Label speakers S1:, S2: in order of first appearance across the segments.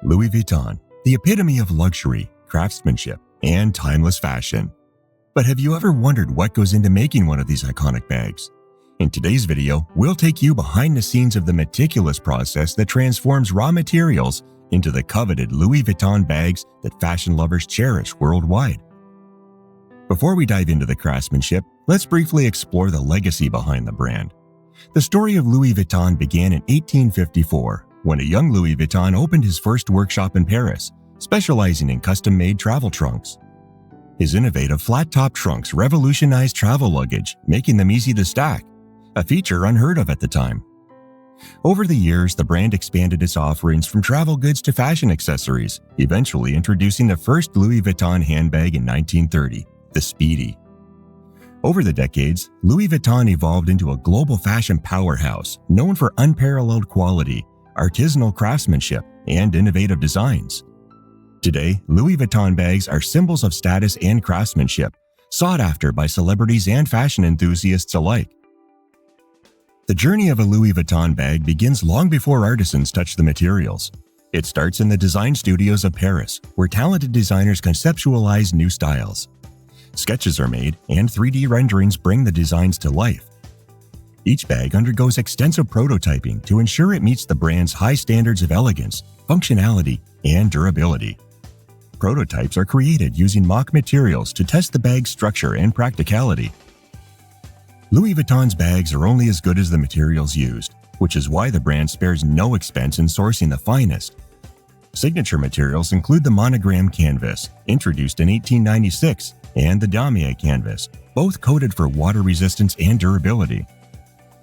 S1: Louis Vuitton, the epitome of luxury, craftsmanship, and timeless fashion. But have you ever wondered what goes into making one of these iconic bags? In today's video, we'll take you behind the scenes of the meticulous process that transforms raw materials into the coveted Louis Vuitton bags that fashion lovers cherish worldwide. Before we dive into the craftsmanship, let's briefly explore the legacy behind the brand. The story of Louis Vuitton began in 1854, when a young Louis Vuitton opened his first workshop in Paris, specializing in custom-made travel trunks. His innovative flat-top trunks revolutionized travel luggage, making them easy to stack, a feature unheard of at the time. Over the years, the brand expanded its offerings from travel goods to fashion accessories, eventually introducing the first Louis Vuitton handbag in 1930, the Speedy. Over the decades, Louis Vuitton evolved into a global fashion powerhouse known for unparalleled quality, artisanal craftsmanship, and innovative designs. Today, Louis Vuitton bags are symbols of status and craftsmanship, sought after by celebrities and fashion enthusiasts alike. The journey of a Louis Vuitton bag begins long before artisans touch the materials. It starts in the design studios of Paris, where talented designers conceptualize new styles. Sketches are made, and 3D renderings bring the designs to life. Each bag undergoes extensive prototyping to ensure it meets the brand's high standards of elegance, functionality, and durability. Prototypes are created using mock materials to test the bag's structure and practicality. Louis Vuitton's bags are only as good as the materials used, which is why the brand spares no expense in sourcing the finest. Signature materials include the monogram canvas, introduced in 1896, and the damier canvas, both coated for water resistance and durability.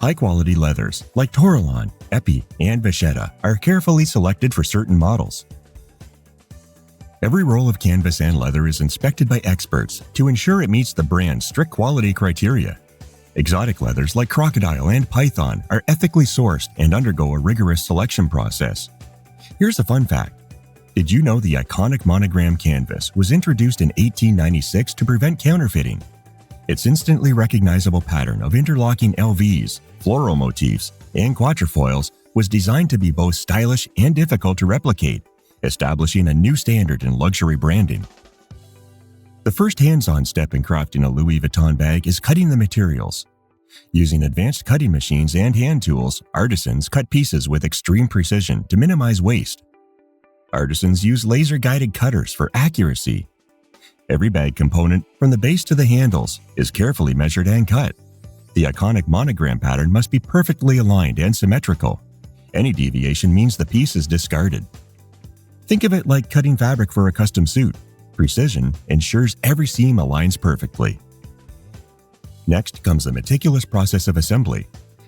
S1: High-quality leathers, like Torillon, Epi, and Vachetta, are carefully selected for certain models. Every roll of canvas and leather is inspected by experts to ensure it meets the brand's strict quality criteria. Exotic leathers like crocodile and python are ethically sourced and undergo a rigorous selection process. Here's a fun fact. Did you know the iconic monogram canvas was introduced in 1896 to prevent counterfeiting? Its instantly recognizable pattern of interlocking LVs, floral motifs, and quatrefoils was designed to be both stylish and difficult to replicate, establishing a new standard in luxury branding. The first hands-on step in crafting a Louis Vuitton bag is cutting the materials. Using advanced cutting machines and hand tools, artisans cut pieces with extreme precision to minimize waste. Artisans use laser-guided cutters for accuracy. Every bag component, from the base to the handles, is carefully measured and cut. The iconic monogram pattern must be perfectly aligned and symmetrical. Any deviation means the piece is discarded. Think of it like cutting fabric for a custom suit. Precision ensures every seam aligns perfectly. Next comes the meticulous process of assembly.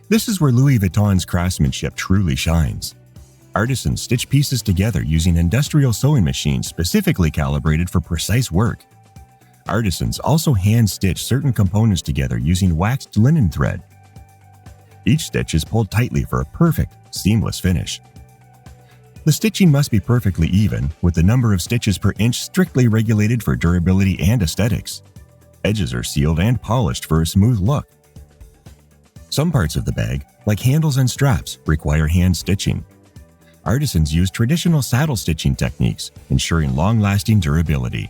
S1: This is where Louis Vuitton's craftsmanship truly shines. Artisans stitch pieces together using industrial sewing machines specifically calibrated for precise work. Artisans also hand-stitch certain components together using waxed linen thread. Each stitch is pulled tightly for a perfect, seamless finish. The stitching must be perfectly even, with the number of stitches per inch strictly regulated for durability and aesthetics. Edges are sealed and polished for a smooth look. Some parts of the bag, like handles and straps, require hand stitching. Artisans use traditional saddle stitching techniques, ensuring long-lasting durability.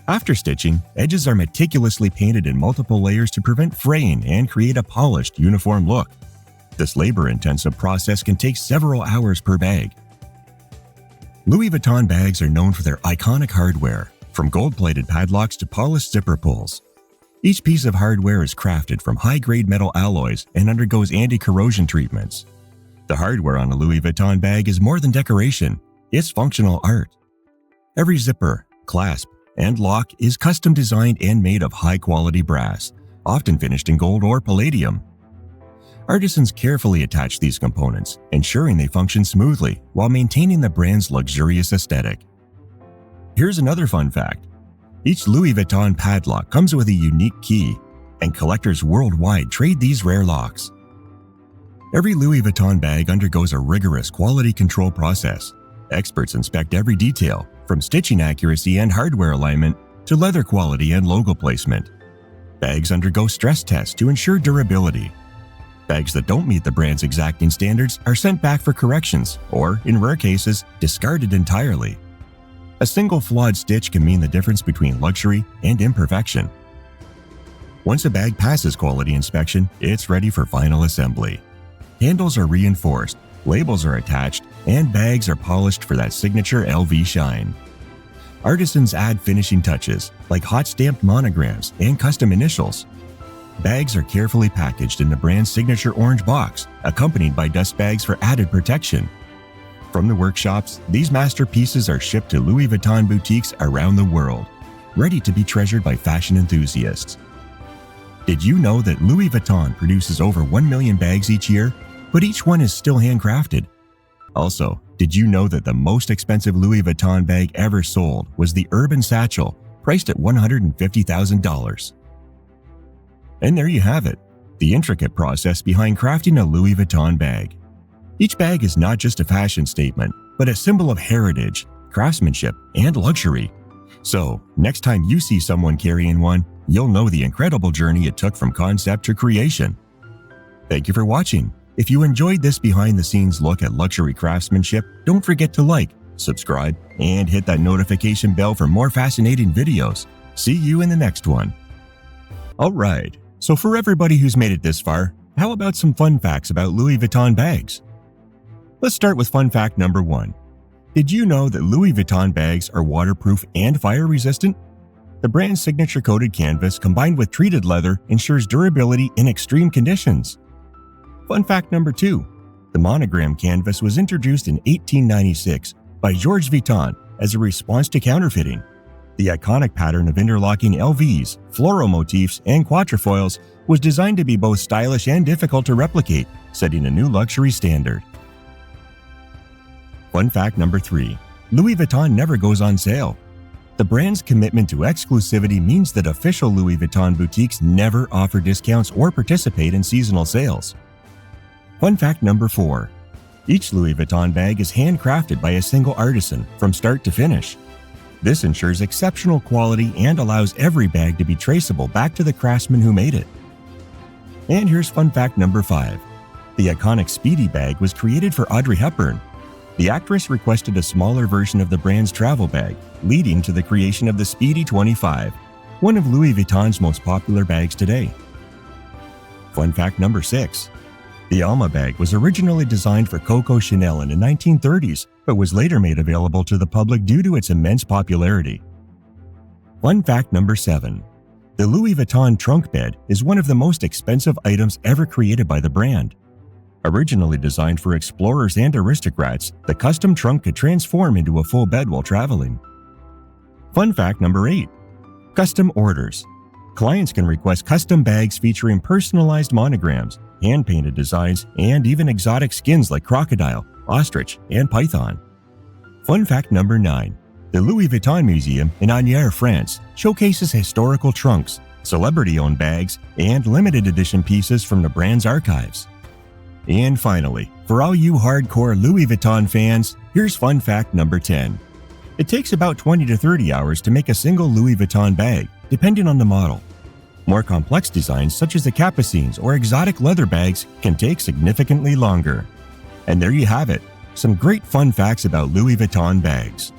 S1: After stitching, edges are meticulously painted in multiple layers to prevent fraying and create a polished, uniform look. This labor-intensive process can take several hours per bag. Louis Vuitton bags are known for their iconic hardware, from gold-plated padlocks to polished zipper pulls. Each piece of hardware is crafted from high-grade metal alloys and undergoes anti-corrosion treatments. The hardware on a Louis Vuitton bag is more than decoration, it's functional art. Every zipper, clasp, and lock is custom designed and made of high-quality brass, often finished in gold or palladium. Artisans carefully attach these components, ensuring they function smoothly while maintaining the brand's luxurious aesthetic. Here's another fun fact. Each Louis Vuitton padlock comes with a unique key, and collectors worldwide trade these rare locks. Every Louis Vuitton bag undergoes a rigorous quality control process. Experts inspect every detail, from stitching accuracy and hardware alignment to leather quality and logo placement. Bags undergo stress tests to ensure durability. Bags that don't meet the brand's exacting standards are sent back for corrections or, in rare cases, discarded entirely. A single flawed stitch can mean the difference between luxury and imperfection. Once a bag passes quality inspection, it's ready for final assembly. Handles are reinforced, labels are attached, and bags are polished for that signature LV shine. Artisans add finishing touches like hot-stamped monograms and custom initials. Bags are carefully packaged in the brand's signature orange box, accompanied by dust bags for added protection. From the workshops, these masterpieces are shipped to Louis Vuitton boutiques around the world, ready to be treasured by fashion enthusiasts. Did you know that Louis Vuitton produces over 1 million bags each year, but each one is still handcrafted? Also, did you know that the most expensive Louis Vuitton bag ever sold was the Urban Satchel, priced at $150,000? And there you have it, the intricate process behind crafting a Louis Vuitton bag. Each bag is not just a fashion statement, but a symbol of heritage, craftsmanship, and luxury. So, next time you see someone carrying one, you'll know the incredible journey it took from concept to creation. Thank you for watching. If you enjoyed this behind-the-scenes look at luxury craftsmanship, don't forget to like, subscribe, and hit that notification bell for more fascinating videos. See you in the next one. Alright, so for everybody who's made it this far, how about some fun facts about Louis Vuitton bags? Let's start with fun fact number 1. Did you know that Louis Vuitton bags are waterproof and fire-resistant? The brand's signature coated canvas combined with treated leather ensures durability in extreme conditions. Fun fact number 2. The monogram canvas was introduced in 1896 by Georges Vuitton as a response to counterfeiting. The iconic pattern of interlocking LVs, floral motifs, and quatrefoils was designed to be both stylish and difficult to replicate, setting a new luxury standard. Fun fact number 3. Louis Vuitton never goes on sale. The brand's commitment to exclusivity means that official Louis Vuitton boutiques never offer discounts or participate in seasonal sales. Fun fact number 4. Each Louis Vuitton bag is handcrafted by a single artisan from start to finish. This ensures exceptional quality and allows every bag to be traceable back to the craftsman who made it. And here's fun fact number 5. The iconic Speedy bag was created for Audrey Hepburn. The actress requested a smaller version of the brand's travel bag, leading to the creation of the Speedy 25, one of Louis Vuitton's most popular bags today. Fun fact number 6. The Alma bag was originally designed for Coco Chanel in the 1930s, but was later made available to the public due to its immense popularity. Fun fact number 7. The Louis Vuitton trunk bed is one of the most expensive items ever created by the brand. Originally designed for explorers and aristocrats, the custom trunk could transform into a full bed while traveling. Fun fact number 8. Custom orders. Clients can request custom bags featuring personalized monograms, hand-painted designs, and even exotic skins like crocodile, ostrich, and python. Fun fact number 9. The Louis Vuitton Museum in Agnières, France, showcases historical trunks, celebrity-owned bags, and limited edition pieces from the brand's archives. And finally, for all you hardcore Louis Vuitton fans, here's fun fact number 10. It takes about 20 to 30 hours to make a single Louis Vuitton bag, depending on the model. More complex designs such as the capucines or exotic leather bags can take significantly longer. And there you have it, some great fun facts about Louis Vuitton bags.